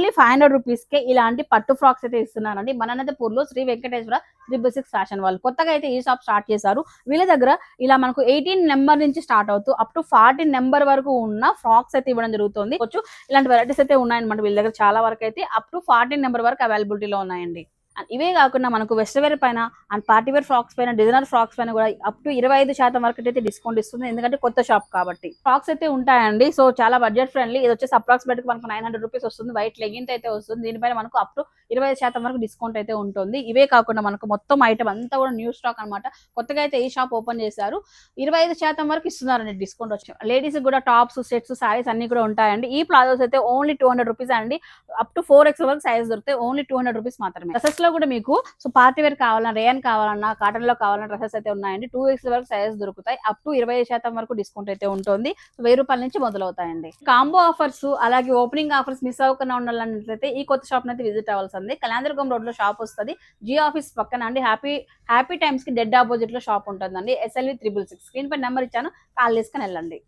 Only 500 రూపీస్కే ఇలాంటి పట్టు ఫ్రాక్స్ అయితే ఇస్తున్నారండి. మన అనంతపూర్లో శ్రీ వెంకటేశ్వర 666 ఫ్యాషన్ వాళ్ళు కొత్తగా అయితే ఈ షాప్ స్టార్ట్ చేశారు. వీళ్ళ దగ్గర ఇలా మనకు 18 నెంబర్ నుంచి స్టార్ట్ అవుతూ అప్ టు 40 నెంబర్ వరకు ఉన్న ఫ్రాక్స్ అయితే ఇవ్వడం జరుగుతుంది. ఇలాంటి వెరైటీస్ అయితే ఉన్నాయన్నమాట వీళ్ళ దగ్గర చాలా వరకు అయితే అప్ టు 14 నెంబర్ వరకు అవైలబిలిటీలో ఉన్నాయండి. ఇవే కాకుండా మనకు వెస్టర్ వేర్ పైన అండ్ పార్టీ వేర్ ఫ్రాక్స్ పైన డిజైనర్ ఫ్రాక్స్ పైన కూడా అప్ టు 25% వరకు అయితే డిస్కౌంట్ ఇస్తుంది. ఎందుకంటే కొత్త షాప్ కాబట్టి ఫ్రాక్స్ అయితే ఉంటాయండి. సో చాలా బడ్జెట్ ఫ్రెండ్లీ. ఇది వచ్చేసి అప్రాక్సిమేట్ మనకు 900 రూపీస్ వస్తుంది. వైట్ లెగిన్ అయితే వస్తుంది. దీనిపైన మనకు అప్ టు 25% వరకు డిస్కౌంట్ అయితే ఉంటుంది. ఇవే కాకుండా మనకు మొత్తం ఐటమ్ అంతా కూడా న్యూ స్టాక్ అనమాట. కొత్తగా అయితే ఈ షాప్ ఓపెన్ చేశారు. 25% వరకు ఇస్తున్నారండి డిస్కౌంట్ వచ్చి. లేడీస్ కూడా టాప్స్, సెట్స్, సారీస్ అన్ని కూడా ఉంటాయండి. ఈ ప్లాజోస్ అయితే ఓన్లీ 200 రూపీస్ అండి. అప్ టు 4X వరకు సైజ్ దొరుకుతాయి. ఓన్లీ 200 రూపీస్ మాత్రమే. డ్రెసెస్ లో కూడా మీకు సో పార్టీ వేర్ కావాలన్నా, రేయన్ కావాలన్నా, కాటన్ లో కావాలన్నా డ్రెసెస్ అయితే ఉన్నాయండి. 2X వరకు సైజ్ దొరుకుతాయి. అప్ టు 20% వరకు డిస్కౌంట్ అయితే ఉంటుంది. 1000 రూపాయల నుంచి మొదలవుతాయండి. కాంబో ఆఫర్స్ అలాగే ఓపెనింగ్ ఆఫర్స్ మిస్ అవ్వకుండా ఉండాలన్నట్లయితే ఈ కొత్త షాప్ అయితే విజిట్ అవ్వాల్సింది. కళ్యాణదుర్గం రోడ్ లో షాప్ వస్తుంది. జీ ఆఫీస్ పక్కన అండి. హ్యాపీ టైమ్స్ కి డెడ్ ఆపోజిట్ లో షాప్ ఉంటుందండి. SLV 666 స్క్రీన్ పై నెంబర్ ఇచ్చాను, కాల్ చేసుకుని వెళ్ళండి.